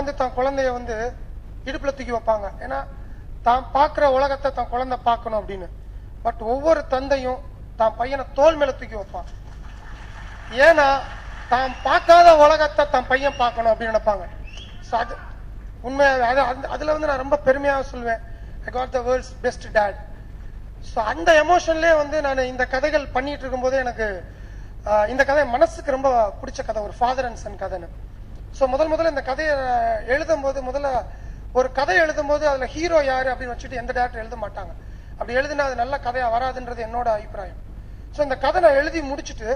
வந்து தன் குழந்தைய வந்து இடுப்புல தூக்கி வைப்பாங்க, ஏன்னா தான் பார்க்கிற உலகத்தை தன் குழந்தை பார்க்கணும் அப்படின்னு. பட் ஒவ்வொரு தந்தையும் தான் பையனை தோல் மேல தூக்கி வைப்பான், ஏன்னா தான் பார்க்காத உலகத்தை தன் பையன் பார்க்கணும் அப்படின்னு நினைப்பாங்க. அது உண்மையாக அதுல வந்து நான் ரொம்ப பெருமையாக சொல்வேன், I got the world's best dot. So அந்த எமோஷன்லேயே வந்து நான் இந்த கதைகள் பண்ணிட்டு இருக்கும்போது எனக்கு இந்த கதை மனசுக்கு ரொம்ப பிடிச்ச கதை, ஒரு ஃபாதர் அண்ட் சன் கதைன்னு. ஸோ முதல்ல இந்த கதையை எழுதும் போது, முதல்ல ஒரு கதை எழுதும் போது அதுல ஹீரோ யாரு அப்படின்னு வச்சுட்டு எந்த டேரக்டர் எழுத மாட்டாங்க. அப்படி எழுதுனா அது நல்ல கதையா வராதுன்றது என்னோட அபிப்பிராயம். ஸோ இந்த கதை நான் எழுதி முடிச்சுட்டு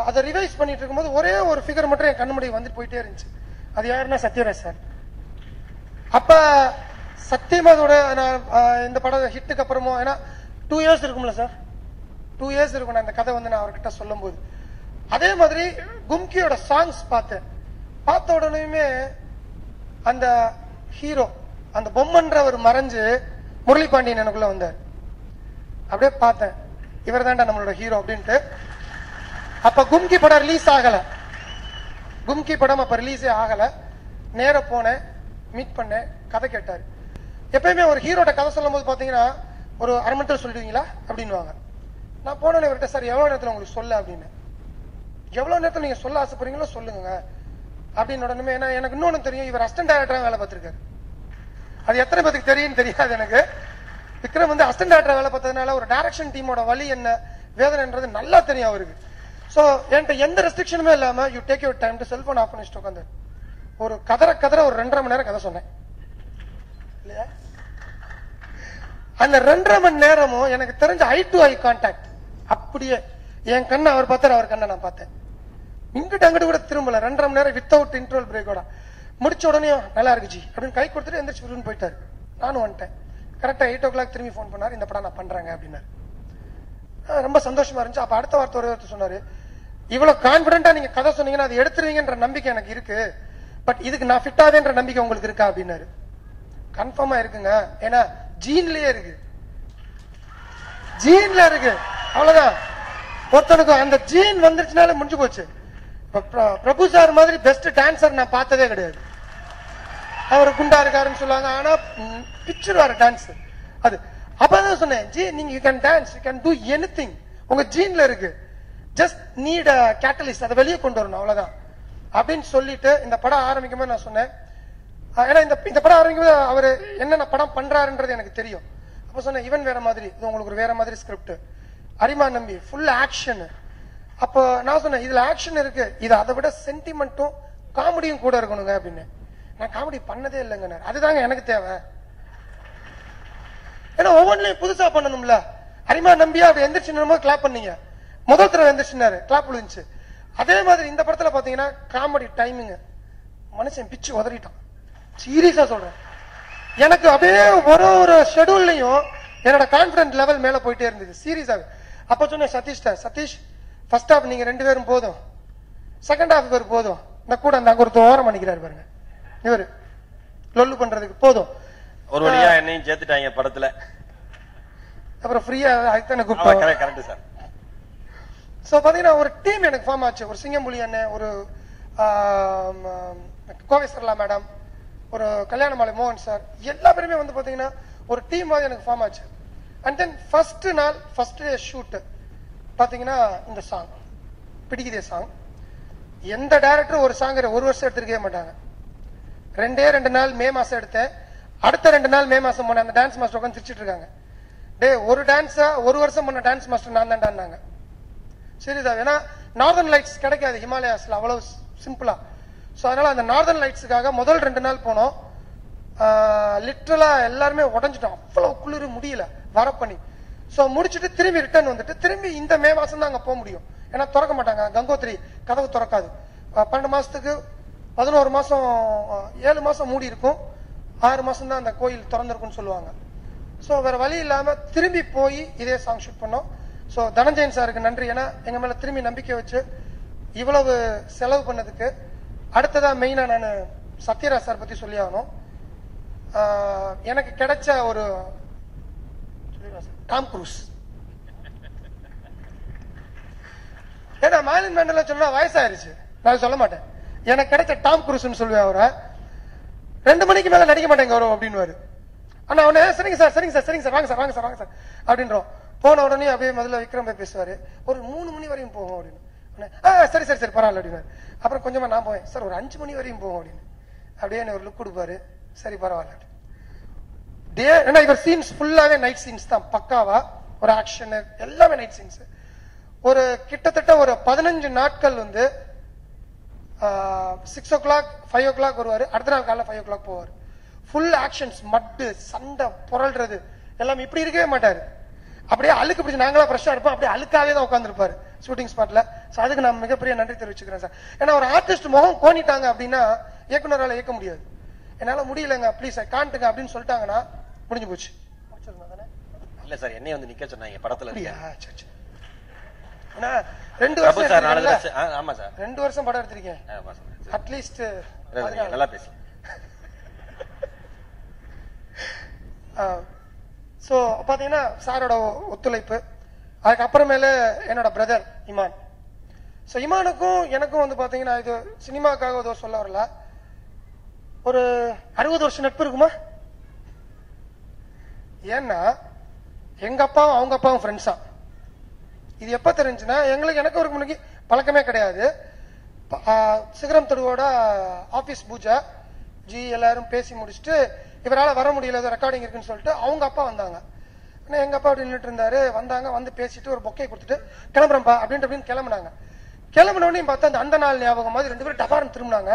அதை ரிவைஸ் பண்ணிட்டு இருக்கும்போது ஒரே ஒரு ஃபிகர் மட்டும் என் கண்ணு முன்னாடி வந்துட்டு போயிட்டே இருந்துச்சு. அது யாருன்னா சத்யராஜ் சார். அப்ப சத்தியமா அதோட இந்த படம் ஹிட்டுக்கு அப்புறமோ, ஏன்னா 2 years இருக்கும்ல சார், 2 years இருக்கும் நான் இந்த கதை வந்து நான் அவர்கிட்ட சொல்லும் போது. அதே மாதிரி கும்கியோட சாங்ஸ் பார்த்த உடனேயுமே அந்த ஹீரோ, அந்த பொம்மன்றவர் மறைஞ்சு முரளி பாண்டியன் எனக்குள்ள வந்தார். அப்படியே பார்த்தேன், இவர் தான்டா நம்மளோட ஹீரோ அப்படின்ட்டு. அப்ப கும்கி படம் ரிலீஸ் ஆகல, கும்கி படம் அப்ப ரிலீஸே ஆகல. நேர போனேன், மீட் பண்ணேன், கதை கேட்டாரு. எப்பயுமே ஒரு ஹீரோட கதை சொல்லும் போது பாத்தீங்கன்னா ஒரு அரை மணி நேரத்தில் சொல்லிடுவீங்களா அப்படின்னுவாங்க. நான் போனேன் இவர்கிட்ட, சார் எவ்வளவு நேரத்தில் உங்களுக்கு சொல்ல அப்படின்னு. எவ்வளவு நேரத்தில் நீங்க சொல்ல ஆசைப்படுறீங்களோ சொல்லுங்க அப்படின்னு உடனே. ஏன்னா எனக்கு இன்னொன்னு தெரியும், இவர் அசிஸ்டன்ட் டைரக்டரா வேலை பார்த்திருக்காரு. அது எத்தனை பேருக்கு தெரியும் தெரியாது எனக்கு. விக்ரம் வந்து அசிஸ்டன்ட் டைரக்டரா வேலை பார்த்ததுனால ஒரு டைரக்ஷன் டீமோட வலி என்ன வேதனைன்றது நல்லா தெரியும் அவருக்கு. சோ என்கிட்ட எந்த ரெஸ்ட்ரிக்ஷனுமே இல்லாம you take your time to cellphone off பண்ணிட்டு உட்காந்து ஒரு கதற ஒரு 2.5 மணி நேரம் கதை சொன்னேன் இல்லையா. அந்த 2.5 மணி நேரமும் எனக்கு தெரிஞ்ச ஐ டு ஐ கான்டாக்ட். அப்படியே என் கண்ணை அவர் பார்த்தாரு, அவர் கண்ணை நான் பார்த்தேன். இங்கிட்ட அங்கிட்டு கூட திரும்பல. 2.5 மணி நேரம் வித்தவுட் இன்டர்வல் பிரேக்கோட முடிச்ச உடனே நல்லா இருக்கு ஜி அப்படின்னு கை கொடுத்துட்டு எந்திரிச்சு போயிட்டாரு. நானும் வந்துட்டேன். கரெக்டா 8 o'clock திரும்பி போன் பண்ணாரு, இந்த படம் நான் பண்றேங்க அப்படின்னாரு. ரொம்ப சந்தோஷமா இருந்துச்சு. அப்ப அடுத்த வார்த்தை ஒரு சொன்னாரு, இவ்வளவு கான்பிடண்டா நீங்க கதை சொன்னீங்கன்னா அது எடுத்துருவீங்கன்ற நம்பிக்கை எனக்கு இருக்கு, பட் இதுக்கு நான் ஃபிட் ஆவேன்ற நம்பிக்கை உங்களுக்கு இருக்கா அப்படின்னாரு. கன்ஃபார்மா இருக்குங்க, ஏன்னா ஜீன்லயே இருக்கு, ஜீன்ல இருக்கு, அவ்வளவுதான். ஒருத்தனுக்கு அந்த ஜீன் வந்துருச்சுனால முடிஞ்சு போச்சு. பிரபு சார் மாதிரி பெஸ்ட் டான்சர் நான் பார்த்ததே கிடையாது. அவர் குண்டா இருக்காருன்னு சொல்லுவாங்க, ஆனா பிச்சிருவாரு டான்ஸ். அது அப்பதான் சொன்னேன், ஜி நீங்க you can dance, you can do anything, உங்க ஜீன்ல இருக்கு, ஜஸ்ட் நீட் அ கேட்டலிஸ்ட், அதை வெளியே கொண்டு வரணும் அவ்வளவுதான் அப்படின்னு சொல்லிட்டு இந்த படம் ஆரம்பிக்கும் போது நான் சொன்னேன். ஏன்னா இந்த படம் ஆரம்பிக்கும் போது அவரு என்னென்ன படம் பண்றாருன்றது எனக்கு தெரியும். அப்ப சொன்னேன், இவன் வேற மாதிரி, இது உங்களுக்கு ஒரு வேற மாதிரி ஸ்கிரிப்ட், அரிமா நம்பி ஃபுல் ஆக்ஷன். அப்போ நான் சொன்னேன், இதுல ஆக்ஷன் இருக்கு, இது அதை விட சென்டிமெண்ட்டும் காமெடியும் கூட இருக்கணுங்க அப்படின்னு. நான் காமெடி பண்ணதே இல்லைங்க, அதுதாங்க எனக்கு தேவை. ஏன்னா ஒவ்வொன்றிலையும் புதுசா பண்ணணும்ல. அரிமா நம்பியா அப்படி எந்திரிச்சு கிளாப் பண்ணீங்க, முதல் தடவை எந்திரிச்சுனாரு, கிளாப் விழுந்துச்சு. அதே மாதிரி இந்த படத்துல பாத்தீங்கன்னா காமெடி டைமிங் மனுஷன் பிச்சு உதறிட்டான். சீரியஸா சொல்றேன், எனக்கு அப்படியே ஒரு ஷெடியூல்லையும் என்னோட கான்பிடன்ஸ் லெவல் மேல போயிட்டே இருந்தது சீரியஸாவே. அப்ப சொன்னேன் சதீஷ் ஃபர்ஸ்ட் ஹாஃப் நீங்க 2 பேரும் போதும், செகண்ட் ஹாஃப் இவர் போதும், இந்த கூட அந்த அங்க ஒரு ஓரம் பண்ணிக்கிறாரு பாருங்க, இவரு லொல்லு பண்றதுக்கு போதும். ஒரு வழியா என்னையும் சேர்த்துட்டாங்க படத்துல. அப்புறம் ஃப்ரீயா அதுதானே கூப்பிட்டாங்க. Correct sir. சோ பாத்தீங்கன்னா ஒரு டீம் எனக்கு ஃபார்ம் ஆச்சு. ஒரு சிங்கம்புலி அண்ணன், ஒரு கோவை சரலா மேடம், ஒரு கல்யாணமாலை மோகன் சார், எல்லா பேருமே வந்து பாத்தீங்கன்னா ஒரு டீம் மாதிரி எனக்கு ஃபார்ம் ஆச்சு. And then first day shoot பாத்தீங்கன்னா இந்த சாங் பிடிக்குதே சாங். எந்த டைரக்டரும் ஒரு சாங் 1 வருஷம் எடுத்திருக்கவே மாட்டாங்க. 2 நாள் மே மாசம் எடுத்தேன், அடுத்த 2 நாள் மே மாசம் போன அந்த டான்ஸ் மாஸ்டர் உட்காந்து சிரிச்சிட்டு இருக்காங்க. டே ஒரு டான்ஸா 1 வருஷம் பண்ண டான்ஸ் மாஸ்டர் நான் தான்டாங்க. சரிதா, ஏன்னா நார்தர்ன் லைட்ஸ் கிடைக்காது ஹிமாலயாஸ்ல அவ்வளவு சிம்பிளா. சோ அதனால அந்த நார்தர்ன் லைட்ஸுக்காக முதல் 2 நாள் போனோம். லிட்டரலா எல்லாருமே உடஞ்சிட்டோம், அவ்வளவு குளிர் முடியல வர பண்ணி. சோ முடிச்சுட்டு திரும்பி ரிட்டர்ன் வந்துட்டு திரும்பி இந்த மே மாசம் தான் அங்க போக முடியும், ஏன்னா திறக்க மாட்டாங்க, கங்கோத்திரி கதவு திறக்காது. 12 மாசத்துக்கு 11 மாசம் 7 மாசம் மூடி இருக்கும், 6 மாசம் தான் அந்த கோயில் திறந்திருக்கும்னு சொல்லுவாங்க. சோ வேற வழி இல்லாம திரும்பி போய் இதே சாங் ஷூட் பண்ணோம். சோ தனஞ்சயன் சாருக்கு நன்றி, ஏன்னா எங்க மேல திரும்பி நம்பிக்கை வச்சு இவ்வளவு செலவு பண்ணதுக்கு. அடுத்ததா மெயினா நான் சத்யராஜ் சார் பத்தி சொல்லி ஆகணும். எனக்கு கிடைச்ச ஒரு டாம் குரூஸ். ஏன்னா மாலின் மேண்டல சொன்னா வயசாயிருச்சு, நான் சொல்ல மாட்டேன், எனக்கு கிடைச்ச டாம் குரூஸ் சொல்லுவேன் அவரை. 2 மணிக்கு மேல நடிக்க மாட்டேங்க வரும் அப்படின்னு. ஆனா அவனே சரிங்க சார் சரிங்க சார் சரிங்க சார் வாங்க சார் வாங்க சார் வாங்க சார் அப்படின்றோம். போன உடனே அப்படியே முதல்ல விக்ரம் போய் பேசுவாரு, ஒரு 3 மணி வரையும் போகும் அப்படின்னு. சரி சரி சரி பரவாயில்ல அப்படின்னு. அப்புறம் கொஞ்சமா நான் போவேன், சார் ஒரு 5 மணி வரையும் போகும் அப்படின்னு. அப்படியே ஒரு லுக் கொடுப்பாரு, சரி பரவாயில்ல. ஏன்னா இவர் சீன்ஸ் ஃபுல்லாவே நைட் சீன்ஸ் தான், பக்காவா ஒரு ஆக்ஷன் எல்லாமே நைட் சீன்ஸ். ஒரு கிட்டத்தட்ட ஒரு 15 நாட்கள் 6 o'clock 5 o'clock வருவாரு, அடுத்த நாள் காலைல 5 o'clock போவாரு. ஃபுல் ஆக்ஷன்ஸ், மட்டு சண்டை புரள்றது எல்லாம். இப்படி இருக்கவே மாட்டாரு, அப்படியே அழுக்கு பிடிச்சி நாங்களா ஃப்ரெஷ்ஷா இருப்போம், அப்படியே அழுக்காவே தான் உட்காந்துருப்பாரு ஷூட்டிங் ஸ்பாட்ல. அதுக்கு நான் மிகப்பெரிய நன்றி தெரிவிச்சுக்கிறேன் சார். ஏன்னா ஒரு ஆர்டிஸ்ட் முகம் கோணிட்டாங்க அப்படின்னா இயக்குனரால இயக்க முடியாது. என்னால முடியலங்க ப்ளீஸ் ஐ காண்ட்டுங்க அப்படின்னு சொல்லிட்டாங்கன்னா முடிஞ்சு போச்சு. இல்ல சார், என்னைய நிக்க சொன்னாங்க படத்துல. 2 வருஷம் சார். ஆமா சார், 2 வருஷம் படம் எடுத்திருக்கேன் அட்லீஸ்ட். நல்லா பேசு. சோ பாத்தீங்கன்னா சாரோட ஒத்துழைப்பு, அதுக்கப்புறமேல என்னோட பிரதர் இமான். சோ இமானுக்கும் எனக்கும் பாத்தீங்கன்னா இது சினிமாக்காக சொல்ல வரல, ஒரு 60 வருஷம் நட்பு இருக்குமா. ஏன்னா எங்க அப்பாவும் அவங்க அப்பாவும் ஃப்ரெண்ட்ஸா. இது எப்ப தெரிஞ்சுன்னா எனக்கு ஒரு முன்னாடி பழக்கமே கிடையாது. சிகரம் தடுவோட ஆபீஸ் பூஜை ஜி எல்லாரும் பேசி முடிச்சுட்டு இவரால் வர முடியல, ரெக்கார்டிங் இருக்குன்னு சொல்லிட்டு அவங்க அப்பா வந்தாங்க. எங்க அப்பா அப்படி நின்றுட்டு இருந்தாரு, வந்தாங்க, வந்து பேசிட்டு ஒரு பொக்கை கொடுத்துட்டு கிளம்புறப்பா அப்படின்னு கிளம்புனாங்க. கிளம்புனோடனே பார்த்தா அந்த நாள் ஞாபகம் மாதிரி 2 பேரும் டபாரம் திரும்பினாங்க.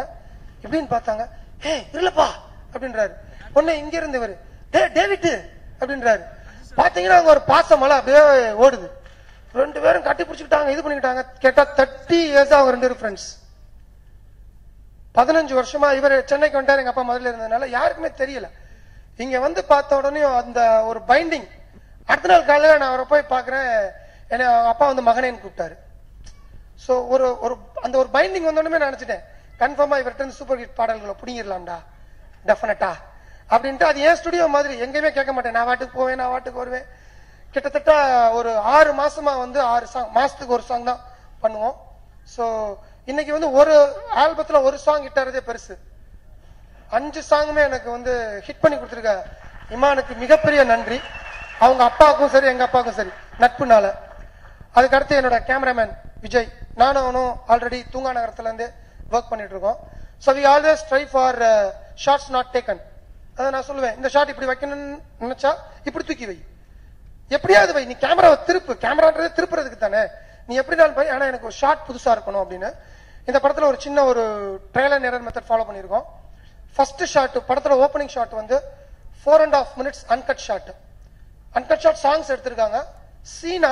எப்படின்னு பார்த்தாங்க, ஹே இல்லப்பா அப்படின்றாரு. பொண்ணு இங்க இருந்து இவரு டேவிட் அப்படின்றாரு. பாத்தீங்கன்னா அங்க ஒரு பாச மலை அப்படியே ஓடுது. 2 பேரும் கட்டி பிடிச்சிக்கிட்டாங்க, இது பண்ணிக்கிட்டாங்க. கேட்டா 30 years அவங்க 2 பேரும் ஃப்ரெண்ட்ஸ். 15 வருஷமா இவர் சென்னைக்கு வந்துட்டாரு, எங்க அப்பா முதல்ல இருந்ததுனால யாருக்குமே தெரியல. இங்க பார்த்த உடனே அந்த ஒரு பைண்டிங். அடுத்த நாள் காலையில நான் அவரை போய் பாக்குறேன், என்ன அப்பா மகனேன்னு கூப்பிட்டாரு. சோ அந்த ஒரு பைண்டிங் வந்தோடனே நினைச்சிட்டேன் கன்ஃபார்மா இவர்கிட்ட சூப்பர் ஹிட் பாடல்களை புடிங்கிடலாம்டா டெஃபினட்டா அப்படின்ட்டு. அது ஏன் ஸ்டுடியோ மாதிரி எங்கேயுமே கேட்க மாட்டேன், நான் வாட்டுக்கு போவேன் நான் வாட்டுக்கு வருவேன். கிட்டத்தட்ட ஒரு 6 மாசமா 6 சாங், மாசத்துக்கு ஒரு சாங் தான் பண்ணுவோம். சோ இன்னைக்கு ஒரு ஆல்பத்துல ஒரு சாங் ஹிட்டாரதே பெருசு. 5 சாங்குமே எனக்கு ஹிட் பண்ணி கொடுத்துருக்க இமானுக்கு மிகப்பெரிய நன்றி. அவங்க அப்பாவுக்கும் சரி எங்க அப்பாவுக்கும் சரி நட்புனால. அதுக்கடுத்து என்னோட கேமராமேன் விஜய், நானும் அவனும் ஆல்ரெடி தூங்கா நகரத்துல இருந்து ஒர்க் பண்ணிட்டு இருக்கோம். So we always try for shots not taken. அதை நான் சொல்லுவேன், இந்த ஷாட் இப்படி வைக்கணும்னு நினைச்சா இப்படி தூக்கி வை, எப்படியாவது வை, நீ கேமராவை திருப்பு, கேமரான்றதே திருப்புறதுக்கு தானே, நீ எப்படினாலும் போய், ஆனா எனக்கு ஒரு ஷாட் புதுசா இருக்கணும் அப்படின்னு. இந்த படத்துல ஒரு சின்ன ஒரு ட்ரையல் எரர் மெத்தட் ஃபாலோ பண்ணிருக்கோம். ஃபர்ஸ்ட் ஷாட், படத்துல opening shot 4.5 minutes uncut shot. Uncut shot songs எடுத்திருக்காங்க. சீனா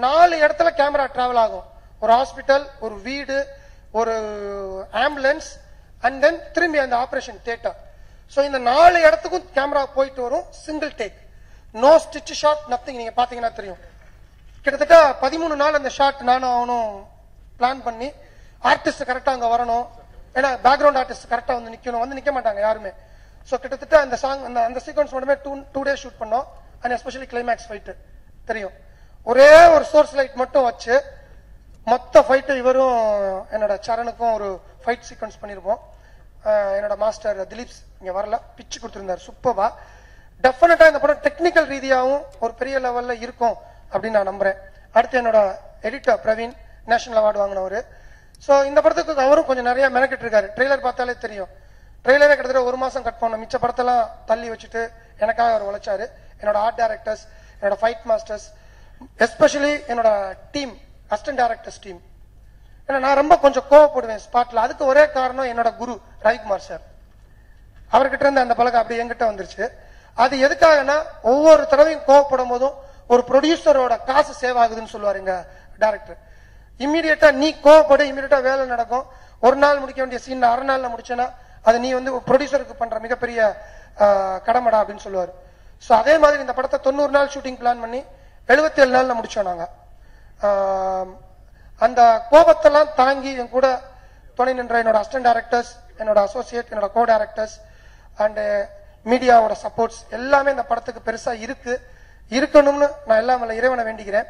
4 இடத்துல கேமரா டிராவல் ஆகும். ஒரு ஹாஸ்பிட்டல், ஒரு வீடு, ஒரு ஆம்புலன்ஸ், அண்ட் தென் திரும்பி அந்த ஆபரேஷன் தியேட்டர். சோ இந்த 4 இடத்துக்கும் கேமரா போயிட்டு வரும். Single take, no stitch shot, nothing. நீங்க பாத்தீங்கன்னா தெரியும். கிட்டத்தட்ட 13 நாள் அந்த ஷாட் நானும் அவனும் பிளான் பண்ணி, ஆர்டிஸ்ட் கரெக்டா அங்க வரணும், ஏன்னா பேக்ரவுண்ட் ஆர்டிஸ்ட் கரெக்டா நிக்கணும், நிக்க மாட்டாங்க யாருமே. சோ கிட்டத்தட்ட அந்த சாங் அந்த சீக்வன்ஸ் மட்டுமே 2 days ஷூட் பண்ணோம். அண்ட் எஸ்பெஷலி கிளைமேக்ஸ் ஃபைட் தெரியும், ஒரே ஒரு சோர்ஸ் லைட் மட்டும் வச்சு மொத்த ஃபைட்டு இவரும் என்னோட சரணுக்கும் ஒரு ஃபைட் சீக்வன்ஸ் பண்ணிருப்போம். என்னோட மாஸ்டர் திலீப் இங்க வரல, பிச்சு கொடுத்திருந்தார் சூப்பர்வா. டெஃபினட்டா இந்த படம் டெக்னிக்கல் ரீதியாகவும் ஒரு பெரிய லெவல்ல இருக்கும் அப்படின்னு நான் நம்புறேன். அடுத்து என்னோட எடிட்டர் பிரவீன், நேஷனல் அவார்டு வாங்கினவரு. சோ இந்த படத்துக்கு அவரும் கொஞ்சம் நிறைய மெனக்கிட்டு இருக்காரு. ட்ரெய்லர் பார்த்தாலே தெரியும், ட்ரெய்லரே கிட்டத்தட்ட 1 மாசம் கட் பண்ணோம். மிச்ச படத்தெல்லாம் தள்ளி வச்சுட்டு எனக்காக அவர் உழைச்சாரு. என்னோட ஆர்ட் டைரக்டர்ஸ், என்னோட ஃபைட் மாஸ்டர்ஸ், எஸ்பெஷலி என்னோட டீம், அசிஸ்டன்ட் டைரக்டர்ஸ் டீம். ஏன்னா நான் ரொம்ப கொஞ்சம் கோவப்படுவேன் ஸ்பாட்ல. அதுக்கு ஒரே காரணம் என்னோட குரு ரவிக்குமார் சார். அவர்கிட்ட இருந்து அந்த பழக்கம் அப்படி என்கிட்ட வந்துருச்சு. அது எதுக்காகனா, ஒவ்வொரு தடவையும் கோவப்படும் போதும் ஒரு ப்ரொடியூசரோட காசு சேவ் ஆகுதுன்னு சொல்லுவாரு எங்க டைரக்டர். இம்மீடியட்டா நீ கோவப்படு, இம்மீடியட்டா வேலை நடக்கும். ஒரு நாள் முடிக்க வேண்டிய சீன் 1/2 நாள்ல முடிச்சேன்னா அது நீ ப்ரொடியூசருக்கு பண்ற மிகப்பெரிய கடமைடா அப்படின்னு சொல்லுவாரு. சோ அதே மாதிரி இந்த படத்தை 90 நாள் ஷூட்டிங் பிளான் பண்ணி 77 நாள்ல முடிச்சோம் நாங்க. அந்த கோபத்தெல்லாம் தாங்கி என் கூட துணை நின்ற என்னோட அசிஸ்டன்ட் டைரக்டர்ஸ், என்னோட அசோசியேட், என்னோட கோ டைரக்டர்ஸ் அண்ட் மீடியாவோட சப்போர்ட்ஸ் எல்லாமே இந்த படத்துக்கு பெருசா இருக்கணும்னு நான் எல்லாம் இறைவனை வேண்டிக்கிறேன்.